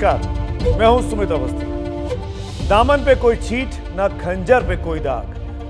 नमस्कार, मैं हूं सुमित अवस्थी। दामन पे कोई छींट ना खंजर पे कोई दाग,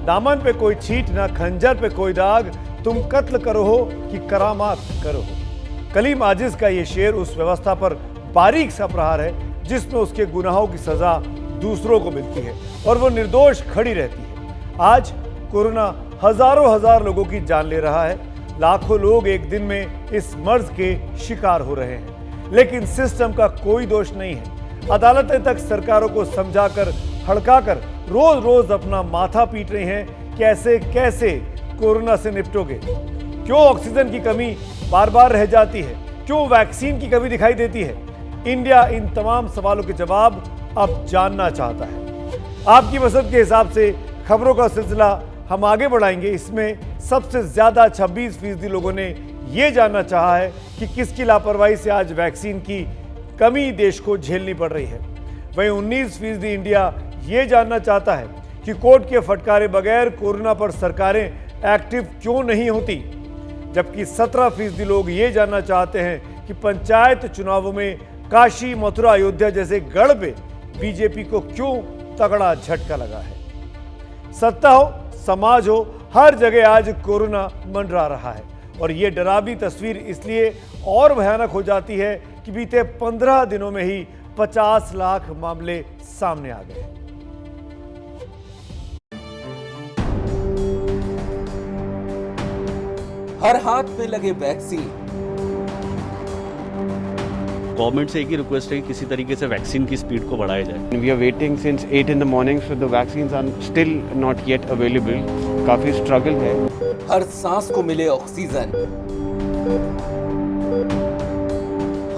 दामन पे कोई छींट ना खंजर पे कोई दाग, तुम कत्ल करो हो कि करामात करो हो। कलीम आजिज का ये शेर उस व्यवस्था पर बारीक सा प्रहार है जिसमें उसके गुनाहों की सजा दूसरों को मिलती है और वो निर्दोष खड़ी रहती है। आज कोरोना हजारों हजार लोगों की जान ले रहा है, लाखों लोग एक दिन में इस मर्ज के शिकार हो रहे हैं, लेकिन सिस्टम का कोई दोष नहीं है। अदालतें तक सरकारों को समझाकर हड़काकर रोज रोज अपना माथा पीट रही हैं। कैसे कैसे कोरोना से निपटोगे? क्यों ऑक्सीजन की कमी बार बार रह जाती है? क्यों वैक्सीन की कमी दिखाई देती है? इंडिया इन तमाम सवालों के जवाब अब जानना चाहता है। आपकी पसंद के हिसाब से खबरों का सिलसिला हम आगे बढ़ाएंगे। इसमें सबसे ज्यादा 26% लोगों ने यह जानना चाहा है कि किसकी लापरवाही से आज वैक्सीन की कमी देश को झेलनी पड़ रही है। वहीं 19% इंडिया ये जानना चाहता है कि कोर्ट के फटकारे बगैर कोरोना पर सरकारें एक्टिव क्यों नहीं होती, जबकि 17% लोग ये जानना चाहते हैं कि पंचायत चुनावों में काशी, मथुरा, अयोध्या जैसे गढ़ पे बीजेपी को क्यों तगड़ा झटका लगा है। सत्ता हो, समाज हो, हर जगह आज कोरोना मंडरा रहा है और ये डरावनी तस्वीर इसलिए और भयानक हो जाती है कि बीते 15 दिनों में ही 50 लाख मामले सामने आ गए। हर हाथ में लगे वैक्सीन। गवर्नमेंट से एक ही रिक्वेस्ट है कि किसी तरीके से वैक्सीन की स्पीड को बढ़ाया जाए। We are waiting since 8 in the morning, so the vaccines are still not yet available. काफी struggle है। हर सांस को मिले ऑक्सीजन,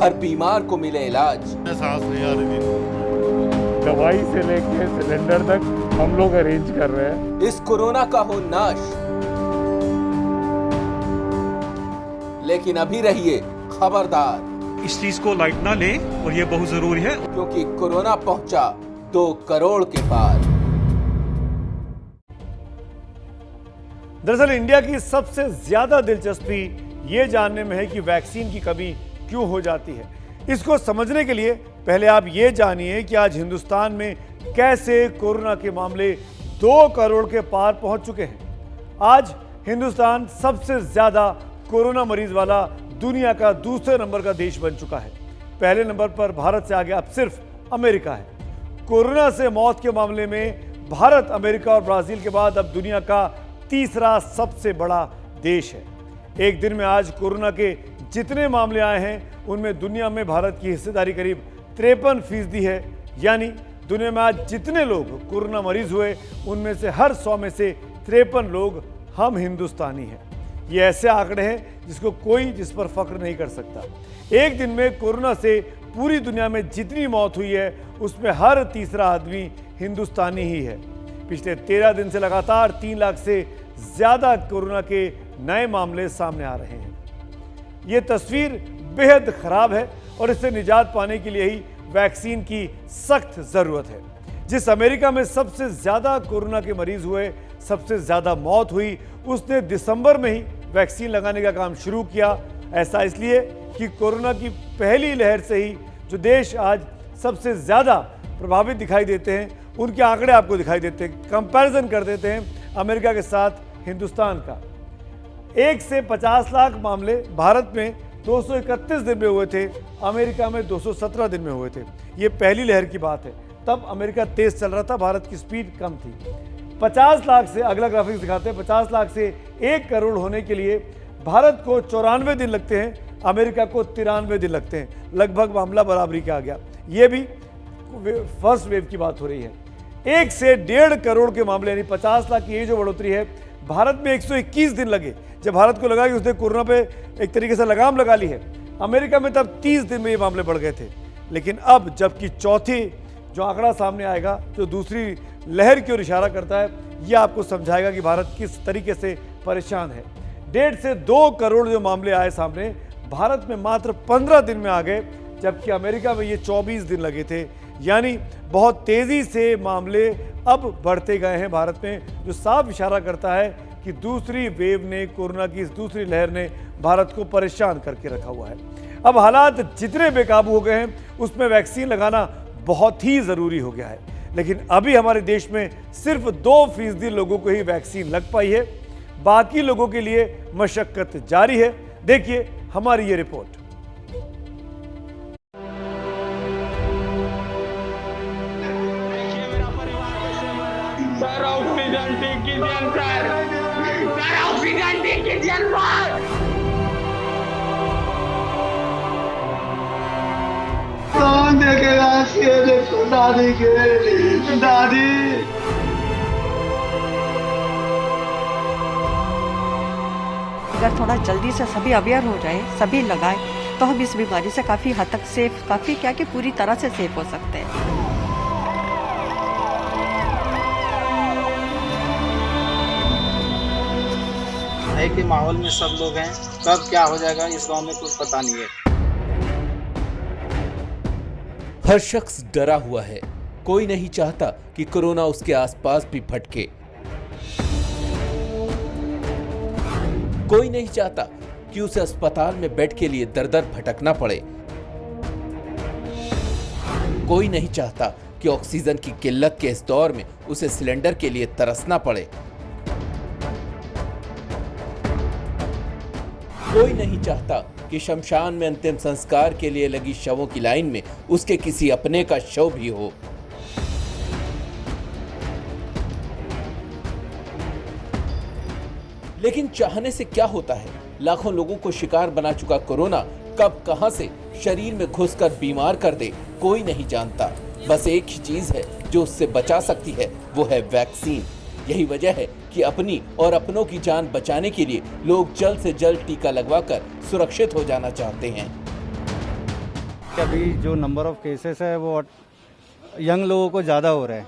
हर बीमार को मिले इलाज। सांस नहीं आ रही थी। दवाई से लेके सिलेंडर तक हम लोग अरेंज कर रहे हैं। इस कोरोना का हो नाश, लेकिन अभी रहिए खबरदार, इस चीज को लाइट ना लें और ये बहुत जरूरी है, क्योंकि कोरोना पहुंचा 2 करोड़ के पार। दरअसल इंडिया की सबसे ज्यादा दिलचस्पी ये जानने में है कि वैक्सीन की कमी क्यों हो जाती है। इसको समझने के लिए पहले आप ये जानिए कि आज हिंदुस्तान में कैसे कोरोना के मामले 2 करोड़ के पार पहुंच चुके हैं। आज हिंदुस्तान सबसे ज्यादा कोरोना मरीज वाला दुनिया का दूसरे नंबर का देश बन चुका है। पहले नंबर पर भारत से आगे अब सिर्फ अमेरिका है। कोरोना से मौत के मामले में भारत, अमेरिका और ब्राजील के बाद अब दुनिया का तीसरा सबसे बड़ा देश है। एक दिन में आज कोरोना के जितने मामले आए हैं उनमें दुनिया में भारत की हिस्सेदारी करीब 53% है। यानी दुनिया में आज जितने लोग कोरोना मरीज हुए उनमें से हर 100 में से 53 लोग हम हिंदुस्तानी हैं। ये ऐसे आंकड़े हैं जिस पर फख्र नहीं कर सकता। एक दिन में कोरोना से पूरी दुनिया में जितनी मौत हुई है उसमें हर तीसरा आदमी हिंदुस्तानी ही है। पिछले 13 दिन से लगातार 3 लाख से ज्यादा कोरोना के नए मामले सामने आ रहे हैं। ये तस्वीर बेहद खराब है और इससे निजात पाने के लिए ही वैक्सीन की सख्त जरूरत है। जिस अमेरिका में सबसे ज्यादा कोरोना के मरीज हुए, सबसे ज्यादा मौत हुई, उसने दिसंबर में ही वैक्सीन लगाने का काम शुरू किया। ऐसा इसलिए कि कोरोना की पहली लहर से ही जो देश आज सबसे ज्यादा प्रभावित दिखाई देते हैं उनके आंकड़े आपको दिखाई देते हैं। कंपैरिजन कर देते हैं अमेरिका के साथ हिंदुस्तान का। 1 से 50 लाख मामले भारत में 231 दिन में हुए थे, अमेरिका में 217 दिन में हुए थे। ये पहली लहर की बात है। तब अमेरिका तेज चल रहा था, भारत की स्पीड कम थी। 50 लाख से, अगला ग्राफिक्स दिखाते हैं, 50 लाख से 1 करोड़ होने के लिए भारत को 94 दिन लगते हैं, अमेरिका को 93 दिन लगते हैं। लगभग मामला बराबरी का आ गया। ये भी फर्स्ट वेव की बात हो रही है। 1 से 1.5 करोड़ के मामले, यानी 50 लाख की ये जो बढ़ोतरी है, भारत में 121 दिन लगे। जब भारत को लगा कि उसने कोरोना पे एक तरीके से लगाम लगा ली है, अमेरिका में तब 30 दिन में ये मामले बढ़ गए थे। लेकिन अब जबकि चौथी जो आंकड़ा सामने आएगा, जो दूसरी लहर की ओर इशारा करता है, यह आपको समझाएगा कि भारत किस तरीके से परेशान है। 1.5 से 2 करोड़ जो मामले आए सामने, भारत में मात्र 15 दिन में आ गए, जबकि अमेरिका में ये 24 दिन लगे थे। यानी बहुत तेजी से मामले अब बढ़ते गए हैं भारत में, जो साफ इशारा करता है कि दूसरी वेव ने, कोरोना की इस दूसरी लहर ने भारत को परेशान करके रखा हुआ है। अब हालात जितने बेकाबू हो गए हैं उसमें वैक्सीन लगाना बहुत ही ज़रूरी हो गया है। लेकिन अभी हमारे देश में सिर्फ 2% लोगों को ही वैक्सीन लग पाई है, बाकी लोगों के लिए मशक्कत जारी है। देखिए हमारी ये रिपोर्ट। कौन देखेगा देखो दादी के दादी। अगर थोड़ा जल्दी से सभी अवेयर हो जाए, सभी लगाए, तो हम इस बीमारी से काफ़ी हद तक सेफ, काफ़ी क्या कि पूरी तरह से सेफ हो सकते हैं। नए के माहौल में सब लोग हैं, कब क्या हो जाएगा इस गांव में कुछ पता नहीं है। हर शख्स डरा हुआ है, कोई नहीं चाहता कि कोरोना उसके आसपास भी भटके। कोई नहीं चाहता कि उसे अस्पताल में बेड के लिए दर दर भटकना पड़े। कोई नहीं चाहता कि ऑक्सीजन की किल्लत के इस दौर में उसे सिलेंडर के लिए तरसना पड़े। कोई नहीं चाहता कि शमशान में अंतिम संस्कार के लिए लगी शवों की लाइन में उसके किसी अपने का शव भी हो। लेकिन चाहने से क्या होता है? लाखों लोगों को शिकार बना चुका कोरोना कब कहां से शरीर में घुसकर बीमार कर दे, कोई नहीं जानता। बस एक ही चीज है जो उससे बचा सकती है, वो है वैक्सीन। यही वजह है कि अपनी और अपनों की जान बचाने के लिए लोग जल्द से जल्द टीका लगवाकर सुरक्षित हो जाना चाहते हैं। अभी जो नंबर ऑफ केसेस है वो यंग लोगों को ज़्यादा हो रहे हैं,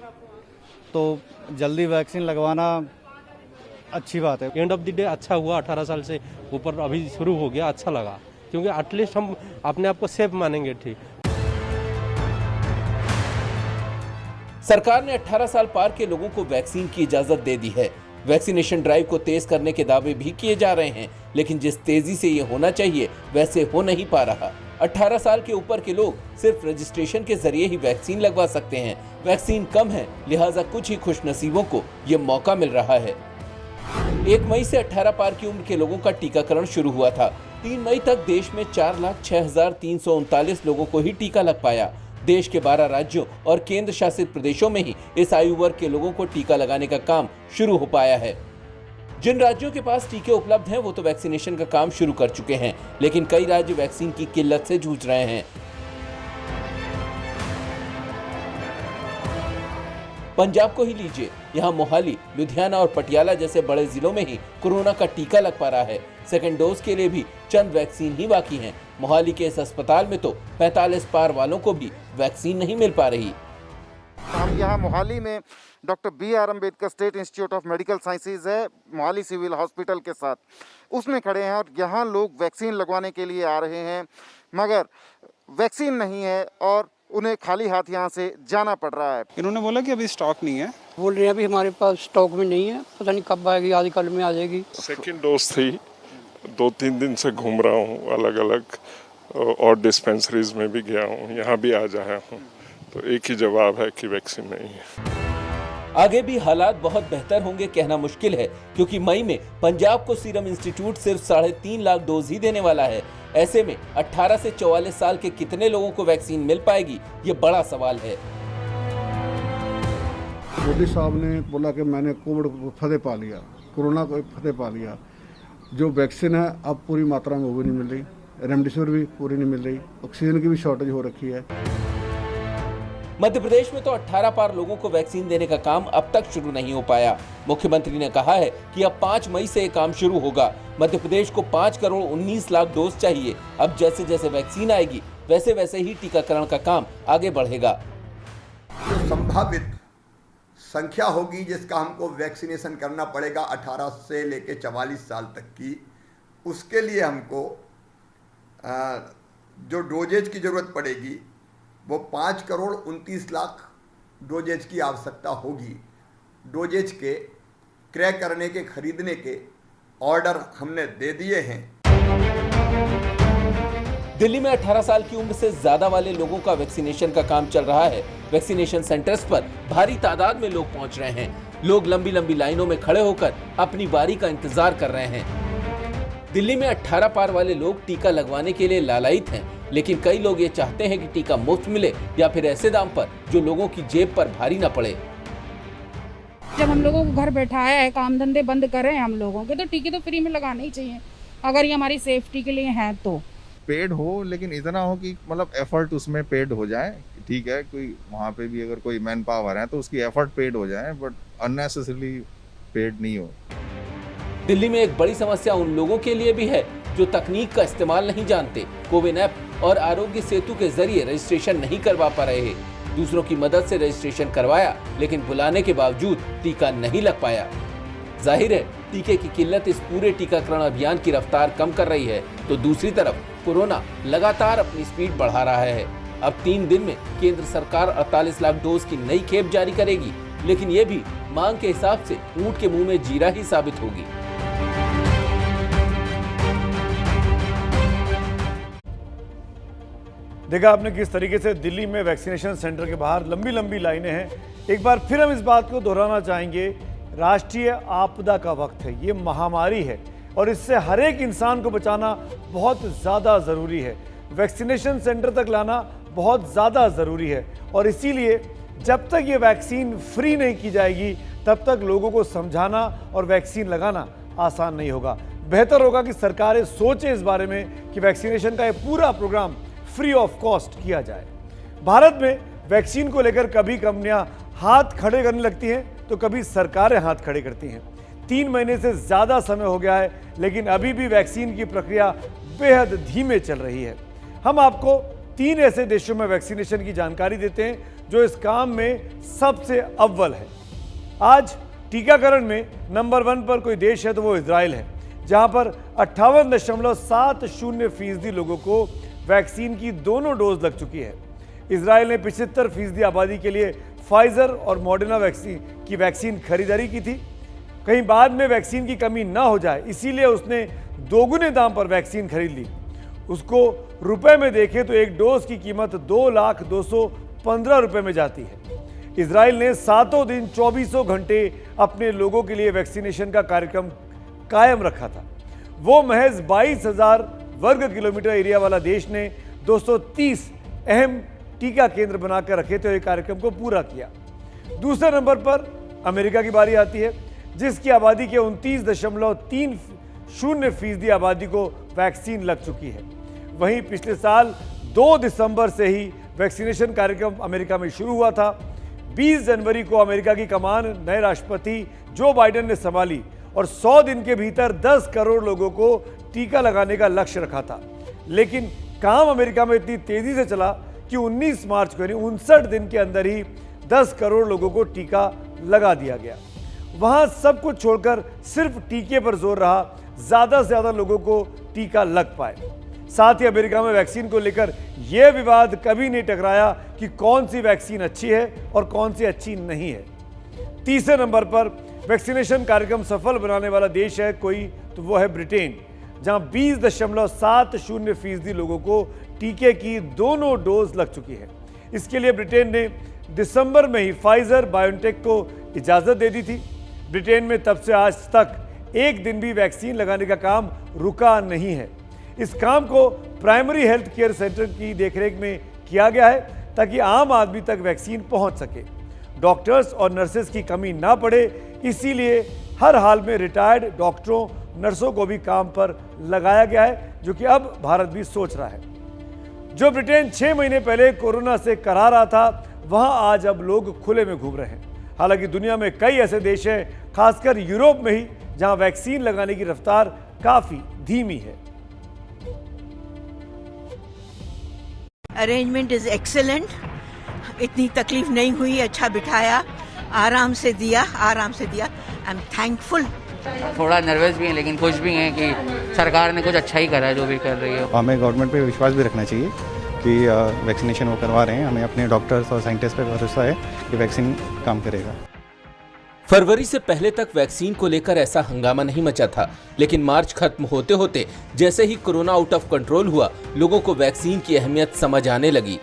तो जल्दी वैक्सीन लगवाना अच्छी बात है। एंड ऑफ द डे अच्छा हुआ, 18 साल से ऊपर अभी शुरू हो गया, अच्छा लगा, क्योंकि एटलीस्ट हम अपने आप को सेफ मानेंगे। ठीक, सरकार ने 18 साल पार के लोगों को वैक्सीन की इजाजत दे दी है। वैक्सीनेशन ड्राइव को तेज करने के दावे भी किए जा रहे हैं, लेकिन जिस तेजी से ये होना चाहिए वैसे हो नहीं पा रहा। 18 साल के ऊपर के लोग सिर्फ रजिस्ट्रेशन के जरिए ही वैक्सीन लगवा सकते हैं। वैक्सीन कम है, लिहाजा कुछ ही खुशनसीबों को ये मौका मिल रहा है। 1 मई से 18 पार की उम्र के लोगों का टीकाकरण शुरू हुआ था। 3 मई तक देश में 4,06,339 लोगों को ही टीका लग पाया। देश के 12 राज्यों और केंद्र शासित प्रदेशों में ही इस आयु वर्ग के लोगों को टीका लगाने का काम शुरू हो पाया है। जिन राज्यों के पास टीके उपलब्ध हैं वो तो वैक्सीनेशन का काम शुरू कर चुके हैं, लेकिन कई राज्य वैक्सीन की किल्लत से जूझ रहे हैं। पंजाब को ही लीजिए, यहाँ मोहाली, लुधियाना और पटियाला जैसे बड़े जिलों में ही कोरोना का टीका लग पा रहा है। सेकेंड डोज के लिए भी चंद वैक्सीन ही बाकी हैं। मोहाली के इस अस्पताल में तो 45 पार वालों को भी वैक्सीन नहीं मिल पा रही। हम यहाँ मोहाली में doctor BR Ambedkar state institute of medical sciences है, मोहाली सिविल हॉस्पिटल के साथ, उसमें खड़े हैं और यहाँ लोग वैक्सीन लगवाने के लिए आ रहे हैं, मगर वैक्सीन नहीं है और उन्हें खाली हाथ यहाँ से जाना पड़ रहा है। इन्होंने बोला कि अभी स्टॉक नहीं है, बोल रहे हैं अभी हमारे पास स्टॉक में नहीं है, पता नहीं कब आएगी, आज कल में आ जाएगी। सेकेंड डोज थी, 2-3 दिन से घूम रहा हूँ, अलग अलग और डिस्पेंसरीज में भी गया हूँ, यहाँ भी आ जाया हूँ, तो एक ही जवाब है कि वैक्सीन नहीं है। आगे भी हालात बहुत बेहतर होंगे कहना मुश्किल है, क्योंकि मई में पंजाब को सीरम इंस्टीट्यूट सिर्फ 3.5 लाख डोज ही देने वाला है। ऐसे में 18 से 44 साल के कितने लोगों को वैक्सीन मिल पाएगी, ये बड़ा सवाल है। मोदी साहब ने बोला कि मैंने कोविड को फतेह पा लिया, कोरोना को फतेह पा लिया। जो वैक्सीन है अब पूरी मात्रा में वो भी नहीं मिल रही, रेमडेसिविर भी पूरी नहीं मिल रही, ऑक्सीजन की भी शॉर्टेज हो रखी है। मध्य प्रदेश में तो 18 पार लोगों को वैक्सीन देने का काम अब तक शुरू नहीं हो पाया। मुख्यमंत्री ने कहा है कि अब 5 मई से ये काम शुरू होगा। मध्य प्रदेश को 5 करोड़ 19 लाख डोज चाहिए। अब जैसे जैसे वैक्सीन आएगी वैसे वैसे ही टीकाकरण का काम आगे बढ़ेगा। जो संभावित संख्या होगी जिसका हमको वैक्सीनेशन करना पड़ेगा 18 से लेकर 44 साल तक की, उसके लिए हमको जो डोजेज की जरूरत पड़ेगी वो 5 करोड़ 29 लाख डोजेज की आवश्यकता होगी। डोजेज के क्रय करने के, खरीदने के ऑर्डर हमने दे दिए हैं। दिल्ली में 18 साल की उम्र से ज्यादा वाले लोगों का वैक्सीनेशन का काम चल रहा है। वैक्सीनेशन सेंटर्स पर भारी तादाद में लोग पहुंच रहे हैं। लोग लंबी लंबी लाइनों में खड़े होकर अपनी बारी का इंतजार कर रहे हैं। दिल्ली में 18 पार वाले लोग टीका लगवाने के लिए लालायित हैं, लेकिन कई लोग ये चाहते हैं कि टीका मुफ्त मिले या फिर ऐसे दाम पर जो लोगों की जेब पर भारी न पड़े। जब हम लोगों को घर बैठाया है, काम धंधे बंद कर रहे हैं हम लोगों के, तो टीके तो फ्री में लगाने ही चाहिए अगर ये हमारी सेफ्टी के लिए है तो। पेड हो, लेकिन इतना हो कि मतलब एफर्ट उसमें पेड हो जाए। ठीक है, कोई वहाँ पे भी अगर कोई मैन पावर है तो उसकी एफर्ट पेड हो जाए, बट अननेसेसरली पेड नहीं हो। दिल्ली में एक बड़ी समस्या उन लोगों के लिए भी है जो तकनीक का इस्तेमाल नहीं जानते। कोविन ऐप और आरोग्य सेतु के जरिए रजिस्ट्रेशन नहीं करवा पा रहे। दूसरों की मदद से रजिस्ट्रेशन करवाया, लेकिन बुलाने के बावजूद टीका नहीं लग पाया। जाहिर है, टीके की किल्लत इस पूरे टीकाकरण अभियान की रफ्तार कम कर रही है, तो दूसरी तरफ कोरोना लगातार अपनी स्पीड बढ़ा रहा है। अब 3 दिन में केंद्र सरकार 48 लाख डोज की नई खेप जारी करेगी, लेकिन ये भी मांग के हिसाब से ऊंट के मुंह में जीरा ही साबित होगी। देखा आपने किस तरीके से दिल्ली में वैक्सीनेशन सेंटर के बाहर लंबी लंबी लाइनें हैं। एक बार फिर हम इस बात को दोहराना चाहेंगे, राष्ट्रीय आपदा का वक्त है, ये महामारी है और इससे हर एक इंसान को बचाना बहुत ज़्यादा ज़रूरी है। वैक्सीनेशन सेंटर तक लाना बहुत ज़्यादा ज़रूरी है और इसीलिए जब तक ये वैक्सीन फ्री नहीं की जाएगी तब तक लोगों को समझाना और वैक्सीन लगाना आसान नहीं होगा। बेहतर होगा कि सरकारें सोचें इस बारे में कि वैक्सीनेशन का ये पूरा प्रोग्राम फ्री ऑफ कॉस्ट किया जाए। भारत में वैक्सीन को लेकर कभी कंपनियां हाथ खड़े करने लगती हैं तो कभी सरकारें हाथ खड़े करती हैं। 3 महीने से ज़्यादा समय हो गया है, लेकिन अभी भी वैक्सीन की प्रक्रिया बेहद धीमे चल रही है। हम आपको 3 ऐसे देशों में वैक्सीनेशन की जानकारी देते हैं जो इस काम में सबसे अव्वल है। आज टीकाकरण में नंबर 1 पर कोई देश है तो वो इजराइल है, जहां पर 58.70% लोगों को वैक्सीन की दोनों डोज लग चुकी है। इजराइल ने 75% आबादी के लिए फाइजर और मॉडर्ना वैक्सीन खरीदारी की थी। कहीं बाद में वैक्सीन की कमी ना हो जाए इसीलिए उसने दोगुने दाम पर वैक्सीन खरीद ली। उसको रुपए में देखें तो एक डोज की कीमत 2,215,000 रुपए में जाती है। इजराइल ने 7 दिन 24 घंटे अपने लोगों के लिए वैक्सीनेशन का कार्यक्रम कायम रखा था। वो महज 22,000 वर्ग किलोमीटर एरिया वाला देश ने 230 अहम टीका केंद्र बनाकर रखे थे, कार्यक्रम को पूरा किया। दूसरे नंबर पर अमेरिका की बारी आती है, जिसकी आबादी के 29.30% आबादी को वैक्सीन लग चुकी है। वहीं पिछले साल 2 दिसंबर से ही वैक्सीनेशन कार्यक्रम अमेरिका में शुरू हुआ था। 20 जनवरी को अमेरिका की कमान नए राष्ट्रपति जो बाइडेन ने संभाली और 100 दिन के भीतर 10 करोड़ लोगों को टीका लगाने का लक्ष्य रखा था। लेकिन काम अमेरिका में इतनी तेजी से चला कि 19 मार्च को यानी 59 दिन के अंदर ही 10 करोड़ लोगों को टीका लगा दिया गया। वहां सब कुछ छोड़कर सिर्फ टीके पर जोर रहा, ज्यादा से ज्यादा लोगों को टीका लग पाए। साथ ही अमेरिका में वैक्सीन को लेकर यह विवाद कभी नहीं टकराया कि कौन सी वैक्सीन अच्छी है और कौन सी अच्छी नहीं है। तीसरे नंबर पर वैक्सीनेशन कार्यक्रम सफल बनाने वाला देश है कोई तो वो है ब्रिटेन, जहां 20.70% लोगों को टीके की दोनों डोज लग चुकी है। इसके लिए ब्रिटेन ने दिसंबर में ही फाइजर बायोटेक को इजाजत दे दी थी। ब्रिटेन में तब से आज तक एक दिन भी वैक्सीन लगाने का काम रुका नहीं है। इस काम को प्राइमरी हेल्थ केयर सेंटर की देखरेख में किया गया है ताकि आम आदमी तक वैक्सीन पहुंच सके। डॉक्टर्स और नर्सेज की कमी ना पड़े, इसीलिए हर हाल में रिटायर्ड डॉक्टरों नर्सों को भी काम पर लगाया गया है, जो कि अब भारत भी सोच रहा है। जो ब्रिटेन 6 महीने पहले कोरोना से करा रहा था, वहां आज अब लोग खुले में घूम रहे हैं। हालांकि दुनिया में कई ऐसे देश हैं, खासकर यूरोप में ही, जहां वैक्सीन लगाने की रफ्तार काफी धीमी है। अरेंजमेंट इज एक्सेलेंट, इतनी तकलीफ नहीं हुई, अच्छा बिठाया, आराम से दिया। I am thankful. थोड़ा नर्वस भी हैं लेकिन खुश भी हैं कि सरकार ने कुछ अच्छा ही करा है जो भी कर रही है। हमें गवर्नमेंट पे विश्वास भी रखना चाहिए कि वैक्सीनेशन वो करवा रहे हैं। हमें अपने डॉक्टर्स और साइंटिस्ट पे भरोसा है कि वैक्सीन काम करेगा। फरवरी से पहले तक वैक्सीन को लेकर ऐसा हंगामा नहीं मचा था, लेकिन मार्च खत्म होते होते जैसे ही कोरोना आउट ऑफ कंट्रोल हुआ, लोगों को वैक्सीन की अहमियत समझ आने लगी।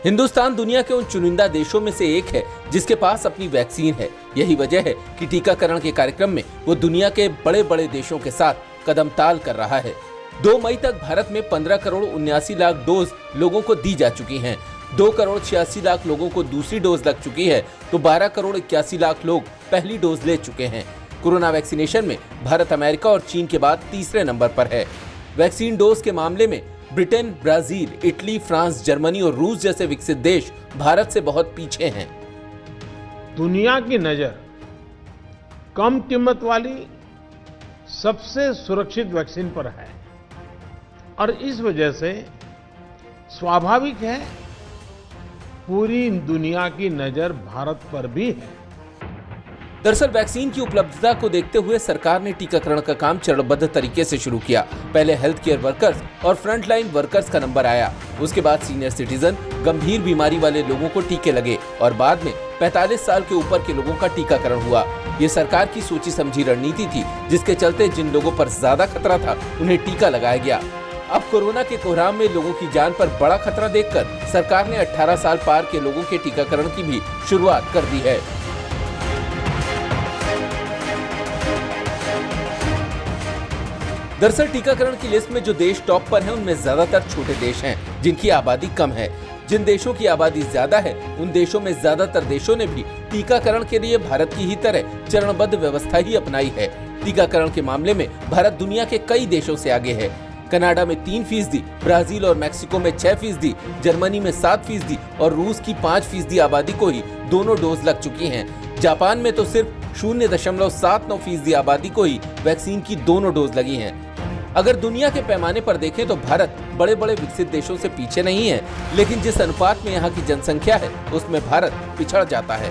हिंदुस्तान दुनिया के उन चुनिंदा देशों में से एक है जिसके पास अपनी वैक्सीन है। यही वजह है कि टीकाकरण के कार्यक्रम में वो दुनिया के बड़े बड़े देशों के साथ कदम ताल कर रहा है। 2 मई तक भारत में 15 करोड़ 79 लाख डोज लोगों को दी जा चुकी हैं। 2 करोड़ 86 लाख लोगों को दूसरी डोज लग चुकी है, तो 12 करोड़ 81 लाख लोग पहली डोज ले चुके हैं। कोरोना वैक्सीनेशन में भारत अमेरिका और चीन के बाद तीसरे नंबर पर है। वैक्सीन डोज के मामले में Britain, Brazil, Italy, France, Germany और रूस जैसे विकसित देश भारत से बहुत पीछे हैं। दुनिया की नजर कम कीमत वाली सबसे सुरक्षित वैक्सीन पर है और इस वजह से स्वाभाविक है पूरी दुनिया की नजर भारत पर भी है। दरअसल वैक्सीन की उपलब्धता को देखते हुए सरकार ने टीकाकरण का काम चरणबद्ध तरीके से शुरू किया। पहले हेल्थ केयर वर्कर्स और फ्रंटलाइन वर्कर्स का नंबर आया, उसके बाद सीनियर सिटीजन, गंभीर बीमारी वाले लोगों को टीके लगे और बाद में 45 साल के ऊपर के लोगों का टीकाकरण हुआ। ये सरकार की सोची समझी रणनीति थी, जिसके चलते जिन लोगों पर ज्यादा खतरा था उन्हें टीका लगाया गया। अब कोरोना के कोहराम में लोगों की जान पर बड़ा खतरा देखकर सरकार ने 18 साल पार के लोगों के टीकाकरण की भी शुरुआत कर दी है। दरअसल टीकाकरण की लिस्ट में जो देश टॉप पर हैं, उनमें ज्यादातर छोटे देश हैं जिनकी आबादी कम है। जिन देशों की आबादी ज्यादा है, उन देशों में ज्यादातर देशों ने भी टीकाकरण के लिए भारत की ही तरह चरणबद्ध व्यवस्था ही अपनाई है। टीकाकरण के मामले में भारत दुनिया के कई देशों से आगे है। कनाडा में 3%, ब्राजील और मैक्सिको में 6%, जर्मनी में 7% और रूस की 5% आबादी को ही दोनों डोज लग चुकी हैं। जापान में तो सिर्फ 0.79% आबादी को ही वैक्सीन की दोनों डोज लगी हैं। अगर दुनिया के पैमाने पर देखें तो भारत बड़े बड़े विकसित देशों से पीछे नहीं है, लेकिन जिस अनुपात में यहाँ की जनसंख्या है उसमें भारत पिछड़ जाता है।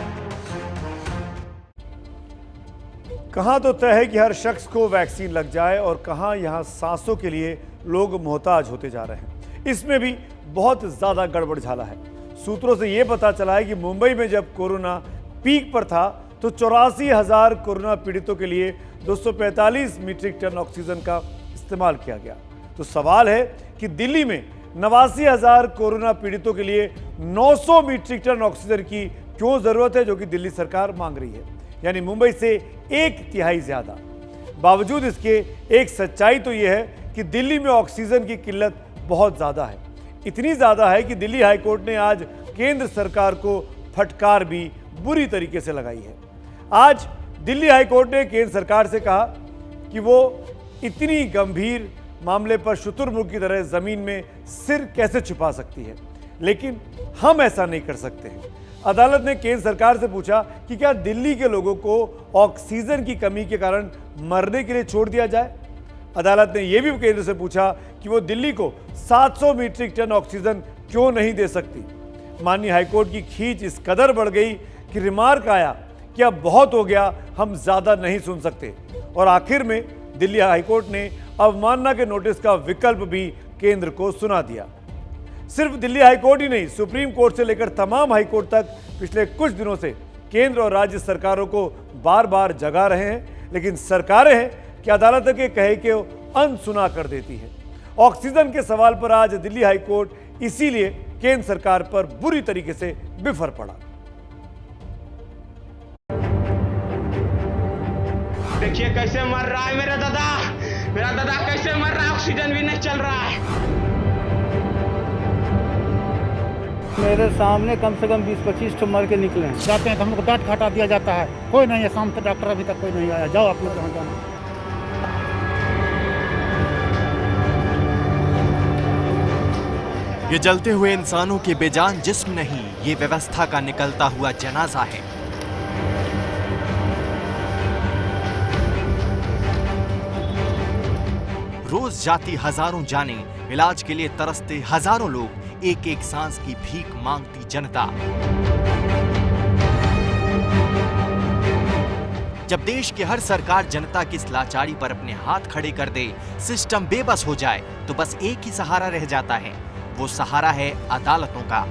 कहाँ तो तय है कि हर शख्स को वैक्सीन लग जाए और कहाँ यहाँ सांसों के लिए लोग मोहताज होते जा रहे हैं। इसमें भी बहुत ज़्यादा गड़बड़ झाला है। सूत्रों से ये पता चला है कि मुंबई में जब कोरोना पीक पर था तो 84,000 कोरोना पीड़ितों के लिए 245 मीट्रिक टन ऑक्सीजन का इस्तेमाल किया गया। तो सवाल है कि दिल्ली में 89,000 कोरोना पीड़ितों के लिए 900 मीट्रिक टन ऑक्सीजन की क्यों जरूरत है, जो कि दिल्ली सरकार मांग रही है, यानी मुंबई से 1/3 ज्यादा। बावजूद इसके एक सच्चाई तो यह है कि दिल्ली में ऑक्सीजन की किल्लत बहुत ज्यादा है। इतनी ज्यादा है कि दिल्ली हाईकोर्ट ने आज केंद्र सरकार को फटकार भी बुरी तरीके से लगाई है। आज दिल्ली हाईकोर्ट ने केंद्र सरकार से कहा कि वो इतनी गंभीर मामले पर शुतुरमुर्ग की तरह जमीन में सिर कैसे छुपा सकती है, लेकिन हम ऐसा नहीं कर सकते हैं। अदालत ने केंद्र सरकार से पूछा कि क्या दिल्ली के लोगों को ऑक्सीजन की कमी के कारण मरने के लिए छोड़ दिया जाए। अदालत ने यह भी केंद्र से पूछा कि वो दिल्ली को 700 मीट्रिक टन ऑक्सीजन क्यों नहीं दे सकती। माननीय हाईकोर्ट की खींच इस कदर बढ़ गई कि रिमार्क आया कि अब बहुत हो गया, हम ज्यादा नहीं सुन सकते। और आखिर में दिल्ली हाईकोर्ट ने अवमानना के नोटिस का विकल्प भी केंद्र को सुना दिया। सिर्फ दिल्ली हाईकोर्ट ही नहीं, सुप्रीम कोर्ट से लेकर तमाम हाईकोर्ट तक पिछले कुछ दिनों से केंद्र और राज्य सरकारों को बार बार जगा रहे हैं, लेकिन सरकारें हैं कि अदालत के कहे के अनसुना कर देती है। ऑक्सीजन के सवाल पर आज दिल्ली हाईकोर्ट इसीलिए केंद्र सरकार पर बुरी तरीके से बिफर पड़ा। देखिए कैसे मर रहा है मेरा दादा कैसे मर रहा है, ऑक्सीजन भी नहीं चल रहा है। मेरे सामने कम से कम 20-25 तो मर के निकले हैं। जाते हैं तो हमको डांट हटा दिया जाता है, कोई नहीं है, शाम तक डॉक्टर अभी तक कोई नहीं आया, जाओ आप लोग कहाँ जाना। ये जलते हुए इंसानों के बेजान जिस्म नहीं, ये व्यवस्था का निकलता हुआ जनाजा है। रोज जाती हजारों जाने, इलाज के लिए तरसते हजारों लोग, एक एक सांस की भीख मांगती जनता। जब देश की हर सरकार जनता की इस लाचारी पर अपने हाथ खड़े कर दे, सिस्टम बेबस हो जाए, तो बस एक ही सहारा रह जाता है, वो सहारा है अदालतों का।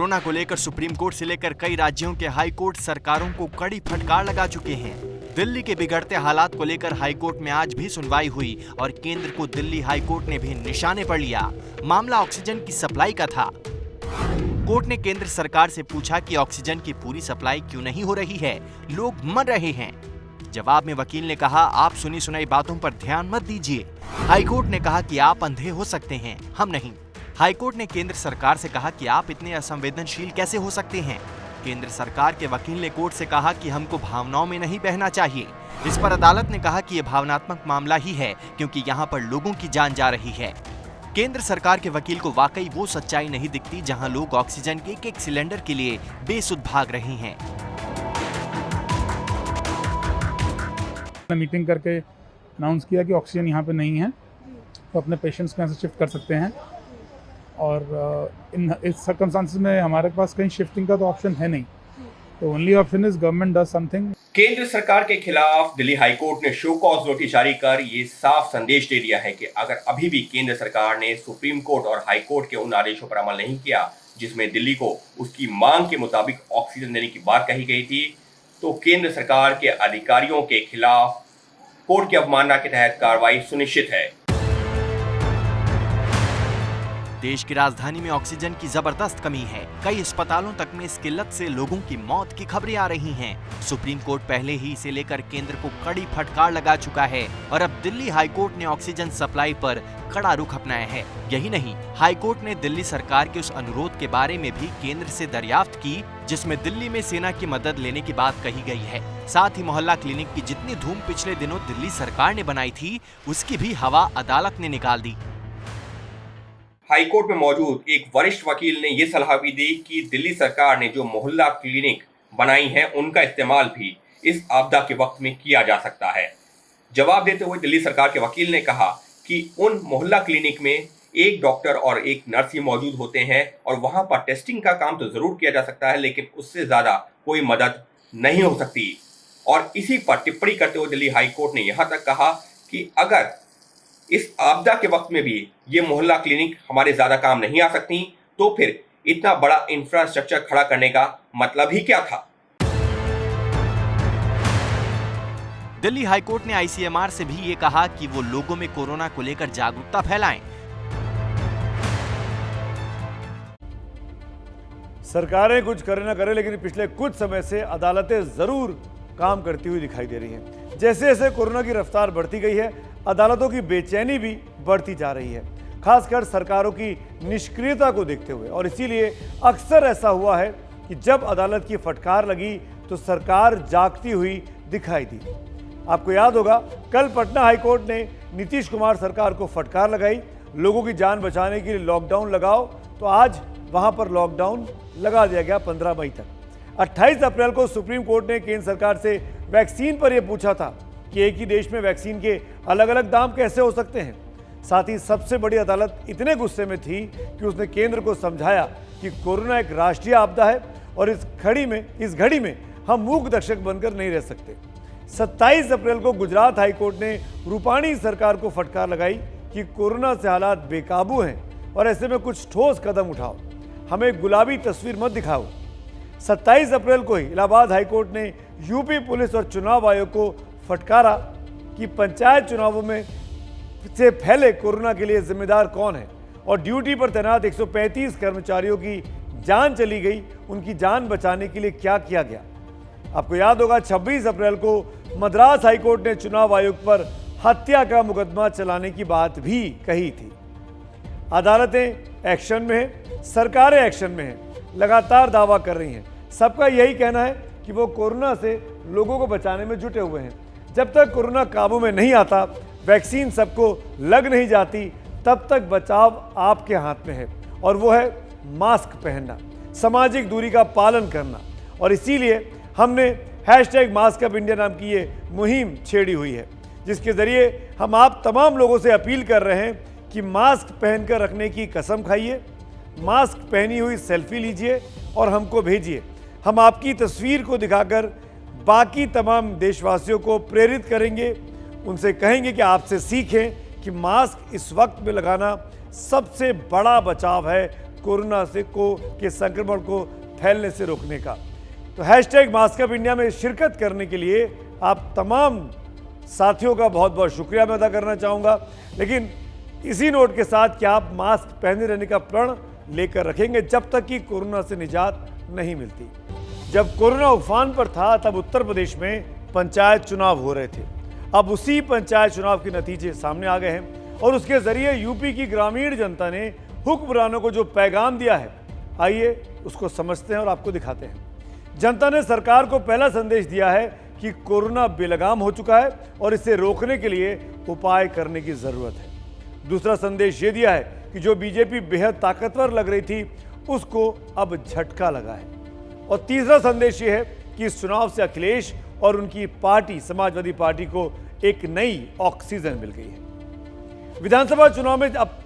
कोरोना को लेकर सुप्रीम कोर्ट से लेकर कई राज्यों के हाई कोर्ट सरकारों को कड़ी फटकार लगा चुके हैं। दिल्ली के बिगड़ते हालात को लेकर हाई कोर्ट में आज भी सुनवाई हुई और केंद्र को दिल्ली हाई कोर्ट ने भी निशाने पर लिया। मामला ऑक्सीजन की सप्लाई का था। कोर्ट ने केंद्र सरकार से पूछा कि ऑक्सीजन की पूरी सप्लाई क्यों नहीं हो रही है, लोग मर रहे हैं। जवाब में वकील ने कहा, आप सुनी सुनाई बातों पर ध्यान मत दीजिए। हाईकोर्ट ने कहा कि आप अंधे हो सकते हैं, हम नहीं। हाईकोर्ट ने केंद्र सरकार से कहा कि आप इतने असंवेदनशील कैसे हो सकते हैं। केंद्र सरकार के वकील ने कोर्ट से कहा कि हमको भावनाओं में नहीं बहना चाहिए। इस पर अदालत ने कहा कि यह भावनात्मक मामला ही है, क्योंकि यहाँ पर लोगों की जान जा रही है। केंद्र सरकार के वकील को वाकई वो सच्चाई नहीं दिखती जहां लोग ऑक्सीजन के एक सिलेंडर के लिए बेसुध भाग रहे हैं। मीटिंग करके अनाउंस किया कि ऑक्सीजन यहाँ पे नहीं है, तो अपने पेशेंट्स को यहाँ से शिफ्ट कर सकते हैं। और इस सर्कमस्टांसेस में हमारे पास कहीं शिफ्टिंग का तो ऑप्शन है नहीं, तो only option is government does something. केंद्र सरकार के खिलाफ दिल्ली हाईकोर्ट ने शो कॉज नोटिस जारी कर ये साफ संदेश दे दिया है कि अगर अभी भी केंद्र सरकार ने सुप्रीम कोर्ट और हाई कोर्ट के उन आदेशों पर अमल नहीं किया जिसमें दिल्ली को उसकी मांग के मुताबिक ऑक्सीजन देने की बात कही गई थी, तो केंद्र सरकार के अधिकारियों के खिलाफ कोर्ट की अवमानना के तहत कार्रवाई सुनिश्चित है। देश की राजधानी में ऑक्सीजन की जबरदस्त कमी है। कई अस्पतालों तक में इस किल्लत से लोगों की मौत की खबरें आ रही हैं। सुप्रीम कोर्ट पहले ही इसे लेकर केंद्र को कड़ी फटकार लगा चुका है और अब दिल्ली हाई कोर्ट ने ऑक्सीजन सप्लाई पर कड़ा रुख अपनाया है। यही नहीं, हाई कोर्ट ने दिल्ली सरकार के उस अनुरोध के बारे में भी केंद्र से दरियाफ्त की जिसमें दिल्ली में सेना की मदद लेने की बात कही गई है। साथ ही मोहल्ला क्लिनिक की जितनी धूम पिछले दिनों दिल्ली सरकार ने बनाई थी, उसकी भी हवा अदालत ने निकाल दी। हाईकोर्ट में मौजूद एक वरिष्ठ वकील ने यह सलाह भी दी कि दिल्ली सरकार ने जो मोहल्ला क्लिनिक बनाई है उनका इस्तेमाल भी इस आपदा के वक्त में किया जा सकता है। जवाब देते हुए दिल्ली सरकार के वकील ने कहा कि उन मोहल्ला क्लिनिक में एक डॉक्टर और एक नर्स ही मौजूद होते हैं और वहां पर टेस्टिंग का काम तो जरूर किया जा सकता है, लेकिन उससे ज्यादा कोई मदद नहीं हो सकती। और इसी पर टिप्पणी करते हुए दिल्ली हाईकोर्ट ने यहां तक कहा कि अगर इस आपदा के वक्त में भी ये मोहल्ला क्लिनिक हमारे ज्यादा काम नहीं आ सकती, तो फिर इतना बड़ा इंफ्रास्ट्रक्चर खड़ा करने का मतलब ही क्या था। दिल्ली हाईकोर्ट ने आईसीएमआर से भी ये कहा कि वो लोगों में कोरोना को लेकर जागरूकता फैलाएं। सरकारें कुछ करे ना करे, लेकिन पिछले कुछ समय से अदालतें जरूर काम करती हुई दिखाई दे रही हैं। जैसे जैसे कोरोना की रफ्तार बढ़ती गई है, अदालतों की बेचैनी भी बढ़ती जा रही है, खासकर सरकारों की निष्क्रियता को देखते हुए। और इसीलिए अक्सर ऐसा हुआ है कि जब अदालत की फटकार लगी तो सरकार जागती हुई दिखाई दी। आपको याद होगा, कल पटना हाईकोर्ट ने नीतीश कुमार सरकार को फटकार लगाई, लोगों की जान बचाने के लिए लॉकडाउन लगाओ, तो आज वहां पर लॉकडाउन लगा दिया गया 15 मई तक। 28 अप्रैल को सुप्रीम कोर्ट ने केंद्र सरकार से वैक्सीन पर यह पूछा था कि एक ही देश में वैक्सीन के अलग अलग दाम कैसे हो सकते हैं। साथ ही सबसे बड़ी अदालत इतने गुस्से में थी कि उसने केंद्र को समझाया कि कोरोना एक राष्ट्रीय आपदा है और इस घड़ी में हम मूक दर्शक बनकर नहीं रह सकते। 27 अप्रैल को गुजरात हाईकोर्ट ने रूपाणी सरकार को फटकार लगाई कि कोरोना से हालात बेकाबू हैं और ऐसे में कुछ ठोस कदम उठाओ, हमें गुलाबी तस्वीर मत दिखाओ। 27 अप्रैल को ही इलाहाबाद हाईकोर्ट ने यूपी पुलिस और चुनाव आयोग को फटकारा कि पंचायत चुनावों में से फैले कोरोना के लिए जिम्मेदार कौन है और ड्यूटी पर तैनात 135 कर्मचारियों की जान चली गई, उनकी जान बचाने के लिए क्या किया गया। आपको याद होगा, 26 अप्रैल को मद्रास हाईकोर्ट ने चुनाव आयोग पर हत्या का मुकदमा चलाने की बात भी कही थी। अदालतें एक्शन में हैं, सरकारें एक्शन में हैं, लगातार दावा कर रही हैं। सबका यही कहना है कि वो कोरोना से लोगों को बचाने में जुटे हुए हैं। जब तक कोरोना काबू में नहीं आता, वैक्सीन सबको लग नहीं जाती, तब तक बचाव आपके हाथ में है, और वो है मास्क पहनना, सामाजिक दूरी का पालन करना। और इसीलिए हमने #MaskUpIndia नाम की ये मुहिम छेड़ी हुई है, जिसके जरिए हम आप तमाम लोगों से अपील कर रहे हैं कि मास्क पहनकर रखने की कसम खाइए, मास्क पहनी हुई सेल्फी लीजिए और हमको भेजिए। हम आपकी तस्वीर को दिखाकर बाकी तमाम देशवासियों को प्रेरित करेंगे, उनसे कहेंगे कि आपसे सीखें कि मास्क इस वक्त में लगाना सबसे बड़ा बचाव है कोरोना के संक्रमण को फैलने से रोकने का। तो हैशटैग मास्क अप इंडिया में शिरकत करने के लिए आप तमाम साथियों का बहुत बहुत शुक्रिया मैं अदा करना चाहूँगा। लेकिन इसी नोट के साथ कि आप मास्क पहने रहने का प्रण लेकर रखेंगे जब तक कि कोरोना से निजात नहीं मिलती। जब कोरोना उफान पर था तब उत्तर प्रदेश में पंचायत चुनाव हो रहे थे। अब उसी पंचायत चुनाव के नतीजे सामने आ गए हैं और उसके जरिए यूपी की ग्रामीण जनता ने हुक्मरानों को जो पैगाम दिया है, आइए उसको समझते हैं और आपको दिखाते हैं। जनता ने सरकार को पहला संदेश दिया है कि कोरोना बेलगाम हो चुका है और इसे रोकने के लिए उपाय करने की जरूरत है। दूसरा संदेश ये दिया है कि जो बीजेपी बेहद ताकतवर लग रही थी उसको अब झटका लगा है। और तीसरा संदेश ये है कि इस चुनाव से अखिलेश और उनकी पार्टी समाजवादी पार्टी को एक नई ऑक्सीजन मिल गई है। विधानसभा चुनाव में अब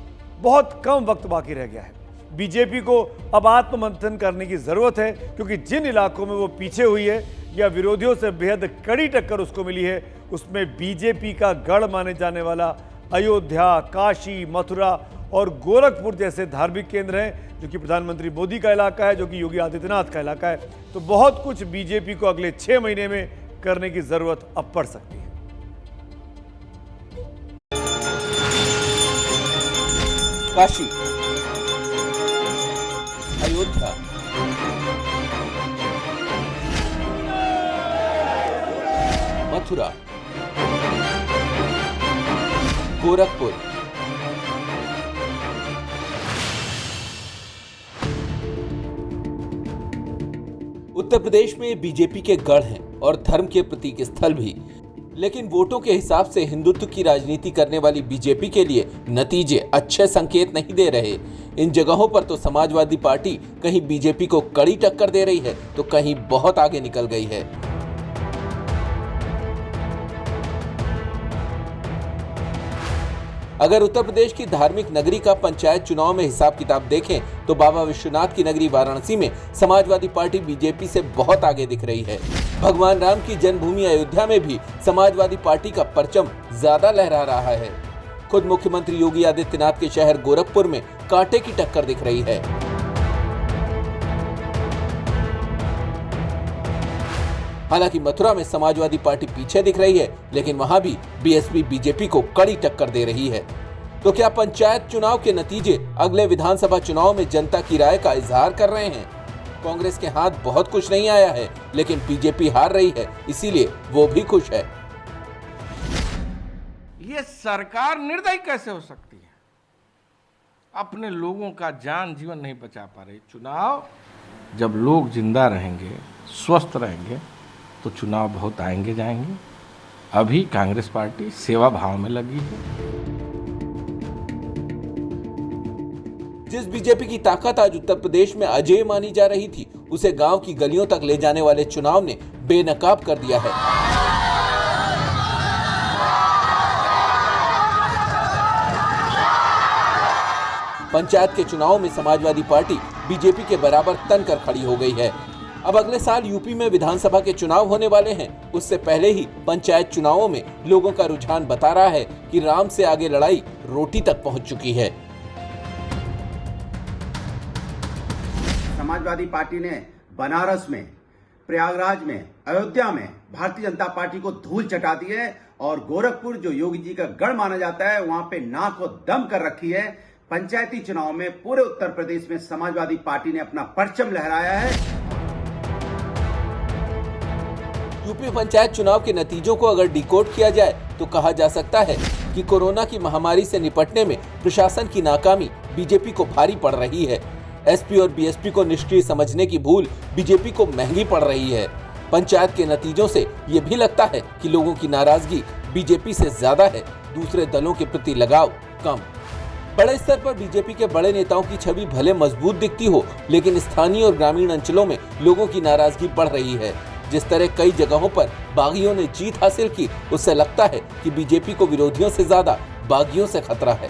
बहुत कम वक्त बाकी रह गया है। बीजेपी को अब आत्ममंथन करने की जरूरत है, क्योंकि जिन इलाकों में वो पीछे हुई है या विरोधियों से बेहद कड़ी टक्कर उसको मिली है, उसमें बीजेपी का गढ़ माने जाने वाला अयोध्या, काशी, मथुरा और गोरखपुर जैसे धार्मिक केंद्र हैं, जो कि प्रधानमंत्री मोदी का इलाका है, जो कि योगी आदित्यनाथ का इलाका है। तो बहुत कुछ बीजेपी को अगले 6 महीने में करने की जरूरत अब पड़ सकती है। काशी, अयोध्या, मथुरा, गोरखपुर, उत्तर प्रदेश में बीजेपी के गढ़ हैं और धर्म के प्रतीक स्थल भी, लेकिन वोटों के हिसाब से हिंदुत्व की राजनीति करने वाली बीजेपी के लिए नतीजे अच्छे संकेत नहीं दे रहे। इन जगहों पर तो समाजवादी पार्टी कहीं बीजेपी को कड़ी टक्कर दे रही है तो कहीं बहुत आगे निकल गई है। अगर उत्तर प्रदेश की धार्मिक नगरी का पंचायत चुनाव में हिसाब किताब देखें तो बाबा विश्वनाथ की नगरी वाराणसी में समाजवादी पार्टी बीजेपी से बहुत आगे दिख रही है। भगवान राम की जन्मभूमि अयोध्या में भी समाजवादी पार्टी का परचम ज्यादा लहरा रहा है। खुद मुख्यमंत्री योगी आदित्यनाथ के शहर गोरखपुर में कांटे की टक्कर दिख रही है। हालांकि मथुरा में समाजवादी पार्टी पीछे दिख रही है, लेकिन वहां भी बीएसपी बीजेपी को कड़ी टक्कर दे रही है। तो क्या पंचायत चुनाव के नतीजे अगले विधानसभा चुनाव में जनता की राय का इजहार कर रहे हैं? कांग्रेस के हाथ बहुत कुछ नहीं आया है, लेकिन बीजेपी हार रही है, इसीलिए वो भी खुश है। ये सरकार निर्दयी कैसे हो सकती है? अपने लोगों का जान जीवन नहीं बचा पा रही। चुनाव जब लोग जिंदा रहेंगे, स्वस्थ रहेंगे, तो चुनाव बहुत आएंगे जाएंगे। अभी कांग्रेस पार्टी सेवा भाव में लगी है। जिस बीजेपी की ताकत आज उत्तर प्रदेश में अजेय मानी जा रही थी, उसे गांव की गलियों तक ले जाने वाले चुनाव ने बेनकाब कर दिया है। पंचायत के चुनाव में समाजवादी पार्टी बीजेपी के बराबर तनकर खड़ी हो गई है। अब अगले साल यूपी में विधानसभा के चुनाव होने वाले हैं। उससे पहले ही पंचायत चुनावों में लोगों का रुझान बता रहा है कि राम से आगे लड़ाई रोटी तक पहुंच चुकी है। समाजवादी पार्टी ने बनारस में, प्रयागराज में, अयोध्या में भारतीय जनता पार्टी को धूल चटा दी है और गोरखपुर जो योगी जी का गढ़ माना जाता है, वहां पे नाक को दम कर रखी है। पंचायती चुनाव में पूरे उत्तर प्रदेश में समाजवादी पार्टी ने अपना परचम लहराया है। यूपी पंचायत चुनाव के नतीजों को अगर डिकोड किया जाए तो कहा जा सकता है कि कोरोना की महामारी से निपटने में प्रशासन की नाकामी बीजेपी को भारी पड़ रही है। एसपी और बीएसपी को निष्क्रिय समझने की भूल बीजेपी को महंगी पड़ रही है। पंचायत के नतीजों से ये भी लगता है कि लोगों की नाराजगी बीजेपी से ज्यादा है, दूसरे दलों के प्रति लगाव कम। बड़े स्तर पर बीजेपी के बड़े नेताओं की छवि भले मजबूत दिखती हो, लेकिन स्थानीय और ग्रामीण अंचलों में लोगों की नाराजगी बढ़ रही है। जिस तरह कई जगहों पर बागियों ने जीत हासिल की, उससे लगता है कि बीजेपी को विरोधियों से ज्यादा बागियों से खतरा है।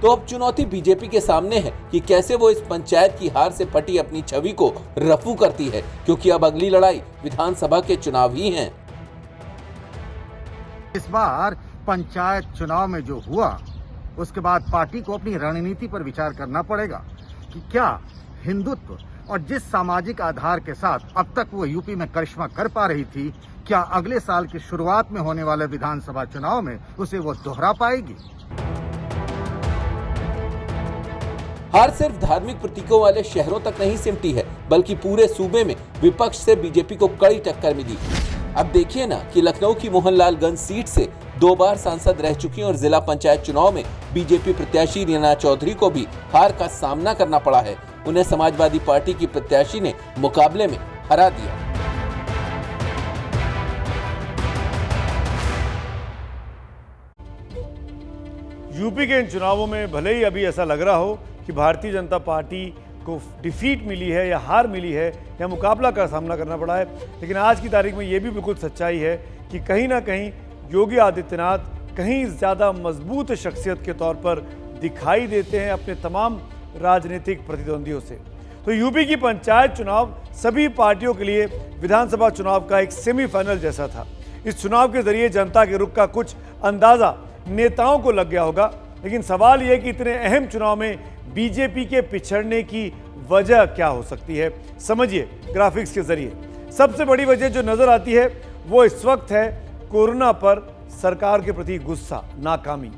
तो अब चुनौती बीजेपी के सामने है कि कैसे वो इस पंचायत की हार से फटी अपनी छवि को रफू करती है, क्योंकि अब अगली लड़ाई विधानसभा के चुनाव ही हैं। इस बार पंचायत चुनाव में जो हुआ उसके बाद पार्टी को अपनी रणनीति पर विचार करना पड़ेगा कि क्या हिंदुत्व और जिस सामाजिक आधार के साथ अब तक वो यूपी में करिश्मा कर पा रही थी, क्या अगले साल की शुरुआत में होने वाले विधानसभा चुनाव में उसे वो दोहरा पाएगी। हार सिर्फ धार्मिक प्रतीकों वाले शहरों तक नहीं सिमटी है, बल्कि पूरे सूबे में विपक्ष से बीजेपी को कड़ी टक्कर मिली। अब देखिए ना कि लखनऊ की मोहनलालगंज सीट से 2 बार सांसद रह चुकी और जिला पंचायत चुनाव में बीजेपी प्रत्याशी रीना चौधरी को भी हार का सामना करना पड़ा है। उन्हें समाजवादी पार्टी की प्रत्याशी ने मुकाबले में हरा दिया। यूपी के इन चुनावों में भले ही अभी ऐसा लग रहा हो कि भारतीय जनता पार्टी को डिफीट मिली है या हार मिली है या मुकाबला का सामना करना पड़ा है, लेकिन आज की तारीख में ये भी बिल्कुल सच्चाई है कि कहीं ना कहीं योगी आदित्यनाथ कहीं ज़्यादा मजबूत शख्सियत के तौर पर दिखाई देते हैं अपने तमाम राजनीतिक प्रतिद्वंदियों से। तो यूपी की पंचायत चुनाव सभी पार्टियों के लिए विधानसभा चुनाव का एक सेमीफाइनल जैसा था। इस चुनाव के जरिए जनता के रुख का कुछ अंदाजा नेताओं को लग गया होगा, लेकिन सवाल यह कि इतने अहम चुनाव में बीजेपी के पिछड़ने की वजह क्या हो सकती है। समझिए ग्राफिक्स के जरिए। सबसे बड़ी वजह जो नजर आती है वो इस वक्त है कोरोना पर सरकार के प्रति गुस्सा, नाकामी।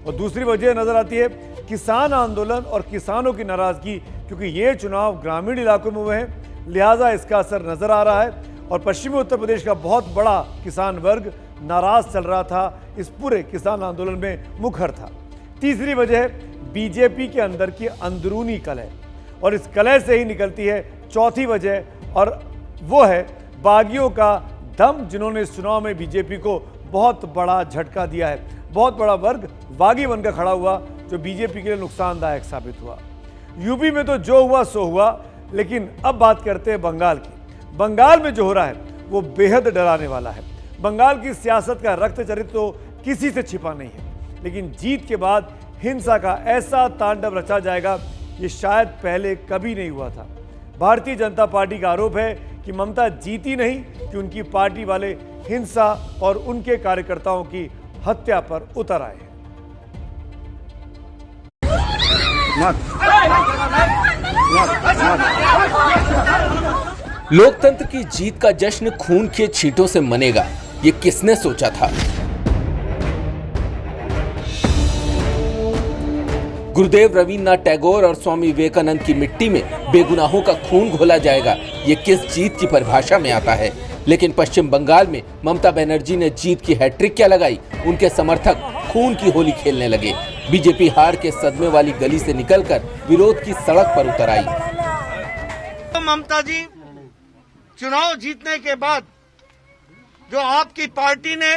और दूसरी वजह नजर आती है किसान आंदोलन और किसानों की नाराजगी, क्योंकि ये चुनाव ग्रामीण इलाकों में हुए हैं, लिहाजा इसका असर नजर आ रहा है। और पश्चिमी उत्तर प्रदेश का बहुत बड़ा किसान वर्ग नाराज चल रहा था, इस पूरे किसान आंदोलन में मुखर था। तीसरी वजह है बीजेपी के अंदर की अंदरूनी कलह, और इस कलह से ही निकलती है चौथी वजह, और वो है बागियों का दम, जिन्होंने इस चुनाव में बीजेपी को बहुत बड़ा झटका दिया है। बहुत बड़ा वर्ग बागी बनकर खड़ा हुआ, जो बीजेपी के लिए नुकसानदायक साबित हुआ। यूपी में तो जो हुआ सो हुआ, लेकिन अब बात करते हैं बंगाल की। बंगाल में जो हो रहा है वो बेहद डराने वाला है। बंगाल की सियासत का रक्त चरित्र तो किसी से छिपा नहीं है, लेकिन जीत के बाद हिंसा का ऐसा तांडव रचा जाएगा ये शायद पहले कभी नहीं हुआ था। भारतीय जनता पार्टी का आरोप है कि ममता जीती नहीं, कि उनकी पार्टी वाले हिंसा और उनके कार्यकर्ताओं की हत्या पर उतर आए हैं। लोकतंत्र की जीत का जश्न खून के छींटों से मनेगा, ये किसने सोचा था। गुरुदेव रवींद्रनाथ टैगोर और स्वामी विवेकानंद की मिट्टी में बेगुनाहों का खून घोला जाएगा, ये किस जीत की परिभाषा में आता है। लेकिन पश्चिम बंगाल में ममता बनर्जी ने जीत की हैट्रिक क्या लगाई, उनके समर्थक खून की होली खेलने लगे। बीजेपी हार के सदमे वाली गली से निकलकर विरोध की सड़क पर उतर आई। तो ममता जी चुनाव जीतने के बाद जो आपकी पार्टी ने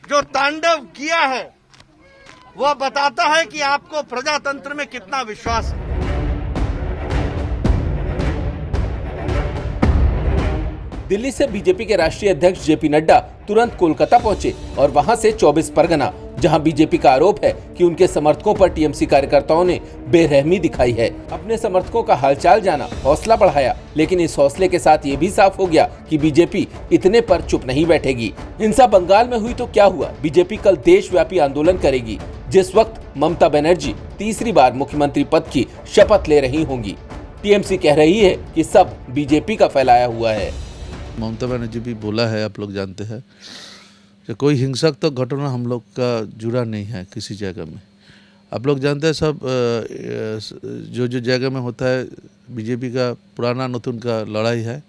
जो तांडव किया है वह बताता है कि आपको प्रजातंत्र में कितना विश्वास है। दिल्ली से बीजेपी के राष्ट्रीय अध्यक्ष जेपी नड्डा तुरंत कोलकाता पहुंचे और वहां से 24 परगना, जहां बीजेपी का आरोप है कि उनके समर्थकों पर टीएमसी कार्यकर्ताओं ने बेरहमी दिखाई है। अपने समर्थकों का हालचाल जाना, हौसला बढ़ाया, लेकिन इस हौसले के साथ ये भी साफ हो गया कि बीजेपी इतने पर चुप नहीं बैठेगी। हिंसा बंगाल में हुई तो क्या हुआ, बीजेपी कल देशव्यापी आंदोलन करेगी, जिस वक्त ममता बनर्जी तीसरी बार मुख्यमंत्री पद की शपथ ले रही होंगी। टीएमसी कह रही है कि सब बीजेपी का फैलाया हुआ है। ममता बनर्जी भी बोला है, आप लोग जानते हैं कि कोई हिंसक तो घटना हम लोग का जुड़ा नहीं है किसी जगह में। आप लोग जानते हैं सब जो जगह में होता है बीजेपी का पुराना नतून का लड़ाई है।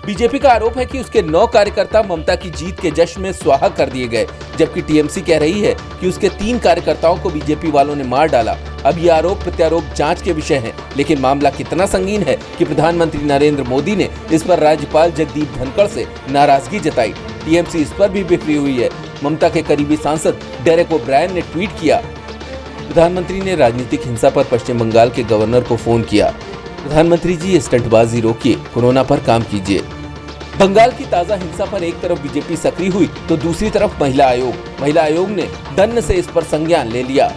बीजेपी का आरोप है कि उसके 9 कार्यकर्ता ममता की जीत के जश्न में स्वाहा कर दिए गए, जबकि टीएमसी कह रही है कि उसके 3 कार्यकर्ताओं को बीजेपी वालों ने मार डाला। अब ये आरोप प्रत्यारोप जांच के विषय हैं, लेकिन मामला कितना संगीन है कि प्रधानमंत्री नरेंद्र मोदी ने इस पर राज्यपाल जगदीप धनखड़ से नाराजगी जताई। टीएमसी इस पर भी बिफरी हुई है। ममता के करीबी सांसद डेरेक ओब्रायन ने ट्वीट किया, प्रधानमंत्री ने राजनीतिक हिंसा पर पश्चिम बंगाल के गवर्नर को फोन किया। प्रधानमंत्री जी, स्टंटबाजी रोकिए, कोरोना पर काम कीजिए। बंगाल की ताजा हिंसा पर एक तरफ बीजेपी सक्रिय हुई तो दूसरी तरफ महिला आयोग ने दन्न से इस पर संज्ञान ले लिया।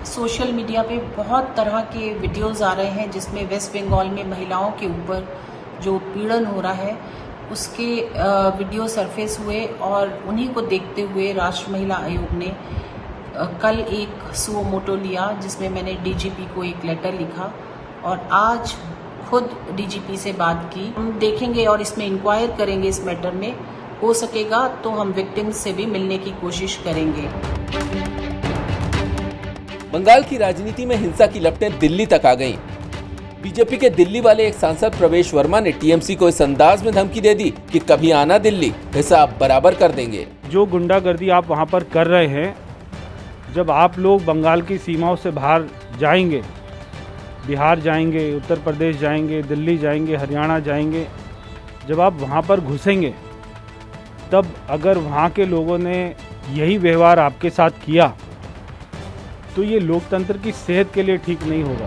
सोशल मीडिया पे बहुत तरह के वीडियोस आ रहे हैं जिसमें वेस्ट बंगाल में महिलाओं के ऊपर जो उत्पीड़न हो रहा है उसके वीडियो सरफेस हुए और उन्हीं को देखते हुए राष्ट्रीय महिला आयोग ने कल एक सुओ मोटो लिया, जिसमें मैंने डीजीपी को एक लेटर लिखा और आज खुद डीजीपी से बात की। हम देखेंगे और इसमें इंक्वायर करेंगे इस मैटर में, हो सकेगा तो हम विक्टिम्स से भी मिलने की कोशिश करेंगे। बंगाल की राजनीति में हिंसा की लपटें दिल्ली तक आ गईं। बीजेपी के दिल्ली वाले एक सांसद प्रवेश वर्मा ने टीएमसी को इस अंदाज में धमकी दे दी कि कभी आना दिल्ली, हिसाब बराबर कर देंगे। जो गुंडागर्दी आप वहां पर कर रहे हैं, जब आप लोग बंगाल की सीमाओं से बाहर जाएंगे, बिहार जाएंगे, उत्तर प्रदेश जाएंगे, दिल्ली जाएंगे, हरियाणा जाएंगे, जब आप वहां पर घुसेंगे, तब अगर वहां के लोगों ने यही व्यवहार आपके साथ किया तो ये लोकतंत्र की सेहत के लिए ठीक नहीं होगा।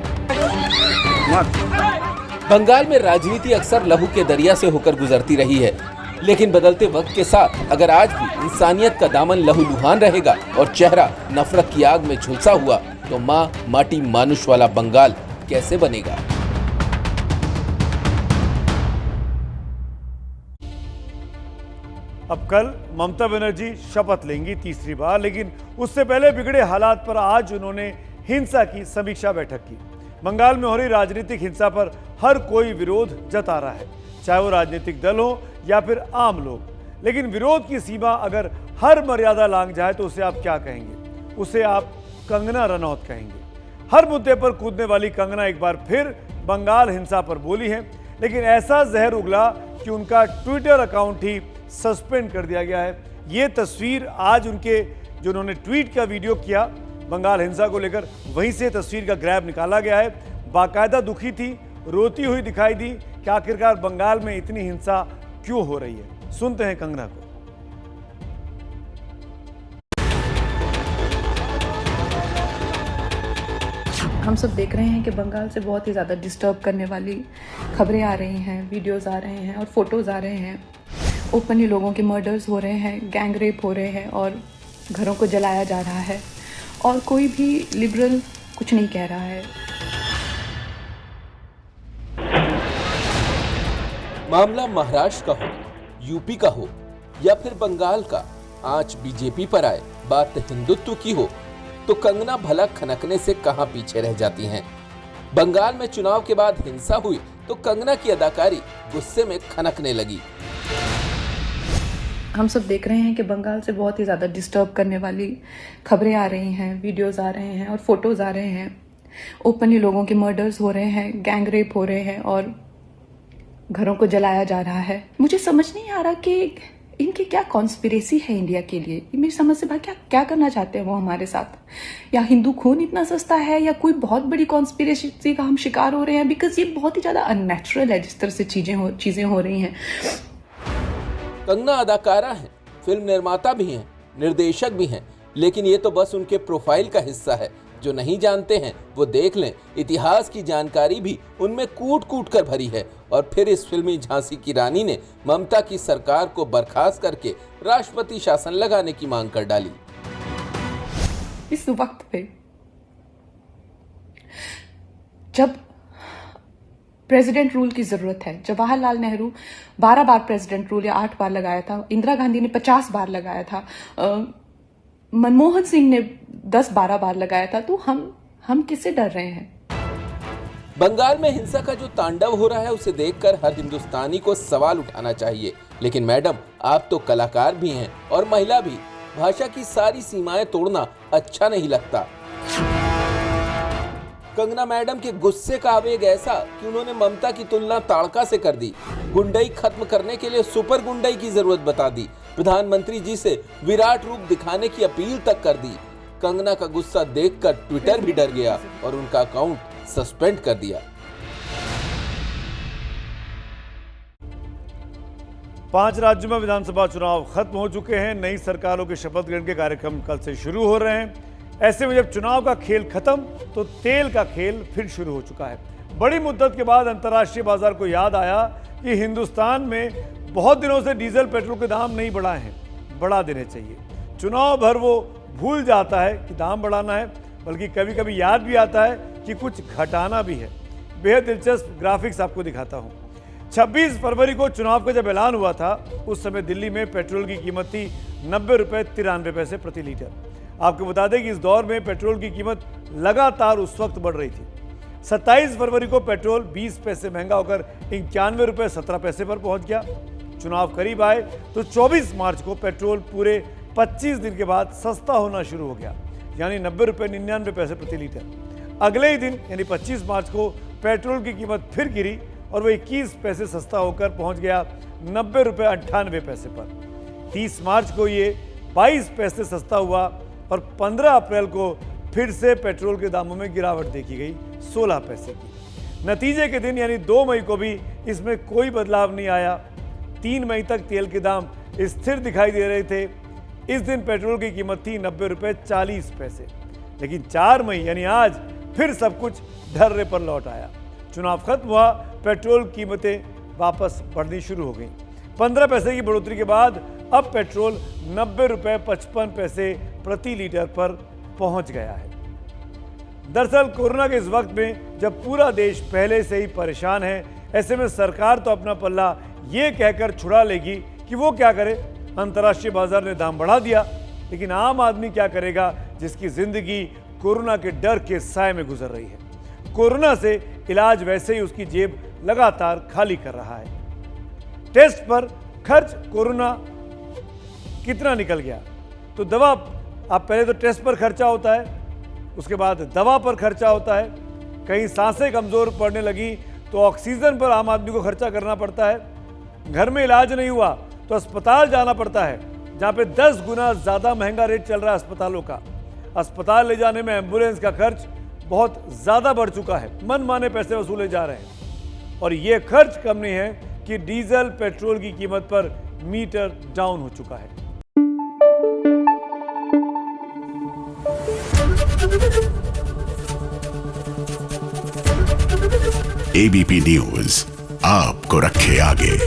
बंगाल में राजनीति अक्सर लहू के दरिया से होकर गुजरती रही है, लेकिन बदलते वक्त के साथ अगर आज भी इंसानियत का दामन लहूलुहान रहेगा और चेहरा नफरत की आग में झुलसा हुआ, तो माँ माटी मानुष वाला बंगाल कैसे बनेगा। अब कल ममता बनर्जी शपथ लेंगी तीसरी बार, लेकिन उससे पहले बिगड़े हालात पर आज उन्होंने हिंसा की समीक्षा बैठक की। बंगाल में हो रही राजनीतिक हिंसा पर हर कोई विरोध जता रहा है, चाहे वो राजनीतिक दल हो या फिर आम लोग। लेकिन विरोध की सीमा अगर हर मर्यादा लांघ जाए तो उसे आप क्या कहेंगे? उसे आप कंगना रनौत कहेंगे। हर मुद्दे पर कूदने वाली कंगना एक बार फिर बंगाल हिंसा पर बोली है, लेकिन ऐसा जहर उगला कि उनका ट्विटर अकाउंट ही सस्पेंड कर दिया गया है। ये तस्वीर आज उनके जो उन्होंने ट्वीट का वीडियो किया बंगाल हिंसा को लेकर, वहीं से तस्वीर का ग्रैब निकाला गया है। बाकायदा दुखी थी, रोती हुई दिखाई दी कि आखिरकार बंगाल में इतनी हिंसा क्यों हो रही है। सुनते हैं कंगना को। हम सब देख रहे हैं कि बंगाल से बहुत ही ज़्यादा डिस्टर्ब करने वाली खबरें आ रही हैं, वीडियोस आ रहे हैं और फोटोज़ आ रहे हैं। ओपनली लोगों के मर्डर्स हो रहे हैं, गैंग रेप हो रहे हैं और घरों को जलाया जा रहा है और कोई भी लिबरल कुछ नहीं कह रहा है। मामला महाराष्ट्र का हो, यूपी का हो या फिर बंगाल का, आंच बीजेपी पर आए, बात हिंदुत्व की हो, तो कंगना भला खनकने से कहां पीछे रह जाती हैं। बंगाल में चुनाव के बाद हिंसा हुई तो कंगना की अदाकारी गुस्से में खनकने लगी। हम सब देख रहे हैं कि बंगाल से बहुत ही ज़्यादा डिस्टर्ब करने वाली खबरें आ रही हैं, वीडियोस आ रहे हैं और फोटोज़ आ रहे हैं। ओपनली लोगों के मर्डर्स हो रहे हैं, गैंग रेप हो रहे हैं और घरों को जलाया जा रहा है। मुझे समझ नहीं आ रहा कि इनकी क्या कॉन्स्पिरेसी है इंडिया के लिए। मेरी समझ से बाहर क्या करना चाहते हैं वो हमारे साथ, या हिंदू खून इतना सस्ता है या कोई बहुत बड़ी कॉन्स्पिरेसी का हम शिकार हो रहे हैं। बिकॉज ये बहुत ही ज़्यादा अननेचुरल है जिस तरह से चीज़ें हो रही हैं। कंगना अदाकारा हैं, फिल्म निर्माता भी हैं, निर्देशक भी हैं, लेकिन ये तो बस उनके प्रोफाइल का हिस्सा है। जो नहीं जानते हैं वो देख लें, इतिहास की जानकारी भी उनमें कूट कूट कर भरी है। और फिर इस फिल्मी झांसी की रानी ने ममता की सरकार को बर्खास्त करके राष्ट्रपति शासन लगाने की मांग कर डाली। इस वक्त पे जब प्रेसिडेंट रूल की जरूरत है, जवाहरलाल नेहरू 12 बार प्रेसिडेंट रूल या 8 बार लगाया था, इंदिरा गांधी ने 50 बार लगाया था, मनमोहन सिंह ने 10-12 बार लगाया था, तो हम किससे डर रहे हैं? बंगाल में हिंसा का जो तांडव हो रहा है उसे देखकर हर हिंदुस्तानी को सवाल उठाना चाहिए। लेकिन मैडम, आप तो कलाकार भी हैं और महिला भी, भाषा की सारी सीमाएं तोड़ना अच्छा नहीं लगता। कंगना मैडम के गुस्से का आवेग ऐसा कि उन्होंने ममता की तुलना ताड़का से कर दी। गुंडई खत्म करने के लिए सुपर गुंडई की जरूरत बता दी। प्रधानमंत्री जी से विराट रूप दिखाने की अपील तक कर दी। कंगना का गुस्सा देखकर ट्विटर भी डर गया और उनका अकाउंट सस्पेंड कर दिया। 5 राज्यों में विधानसभा चुनाव खत्म हो चुके हैं। नई सरकारों के शपथ ग्रहण के कार्यक्रम कल से शुरू हो रहे हैं। ऐसे में जब चुनाव का खेल खत्म तो तेल का खेल फिर शुरू हो चुका है। बड़ी मुद्दत के बाद अंतर्राष्ट्रीय बाजार को याद आया कि हिंदुस्तान में बहुत दिनों से डीजल पेट्रोल के दाम नहीं बढ़ाए हैं, बढ़ा देने चाहिए। चुनाव भर वो भूल जाता है कि दाम बढ़ाना है, बल्कि कभी कभी याद भी आता है कि कुछ घटाना भी है। बेहद दिलचस्प ग्राफिक्स आपको दिखाता हूं। 26 फरवरी को चुनाव का जब ऐलान हुआ था उस समय दिल्ली में पेट्रोल की कीमत थी 90 रुपये 93 पैसे प्रति लीटर। आपको बता दें कि इस दौर में पेट्रोल की कीमत लगातार उस वक्त बढ़ रही थी। 27 फरवरी को पेट्रोल 20 पैसे महंगा होकर 91 रुपये 17 पैसे पर पहुंच गया। चुनाव करीब आए तो 24 मार्च को पेट्रोल पूरे 25 दिन के बाद सस्ता होना शुरू हो गया, यानी 90 रुपये 99 पैसे प्रति लीटर। अगले ही दिन यानी 25 मार्च को पेट्रोल की कीमत फिर गिरी और वो 21 पैसे सस्ता होकर पहुंच गया 90 रुपये 98 पैसे पर। 30 मार्च को ये 22 पैसे सस्ता हुआ और 15 अप्रैल को फिर से पेट्रोल के दामों में गिरावट देखी गई 16 पैसे की। नतीजे के दिन यानी 2 मई को भी इसमें कोई बदलाव नहीं आया। 3 मई तक तेल के दाम स्थिर दिखाई दे रहे थे। इस दिन पेट्रोल की कीमत थी 90 रुपये 40 पैसे। लेकिन 4 मई यानी आज फिर सब कुछ ढर्रे पर लौट आया। चुनाव खत्म हुआ, पेट्रोल कीमतें वापस बढ़नी शुरू हो गई। 15 पैसे की बढ़ोतरी के बाद अब पेट्रोल 90 रुपये 55 पैसे प्रति लीटर पर पहुंच गया है। दरअसल कोरोना के इस वक्त में जब पूरा देश पहले से ही परेशान है, ऐसे में सरकार तो अपना पल्ला ये कहकर छुड़ा लेगी कि वो क्या करे, अंतर्राष्ट्रीय बाजार ने दाम बढ़ा दिया, लेकिन आम आदमी क्या करेगा जिसकी जिंदगी कोरोना के डर के साए में गुजर रही है। कोरोना से इलाज वैसे ही उसकी जेब लगातार खाली कर रहा है। टेस्ट पर खर्च कोरोना कितना निकल गया, तो दवा, आप पहले तो टेस्ट पर खर्चा होता है, उसके बाद दवा पर खर्चा होता है। कहीं सांसें कमजोर पड़ने लगी तो ऑक्सीजन पर आम आदमी को खर्चा करना पड़ता है। घर में इलाज नहीं हुआ तो अस्पताल जाना पड़ता है, जहां पे 10 गुना ज्यादा महंगा रेट चल रहा है अस्पतालों का। अस्पताल ले जाने में एम्बुलेंस का खर्च बहुत ज्यादा बढ़ चुका है, मनमाने पैसे वसूले जा रहे हैं। और ये खर्च कम नहीं है कि डीजल पेट्रोल की कीमत पर मीटर डाउन हो चुका है। एबीपी न्यूज आपको रखे आगे।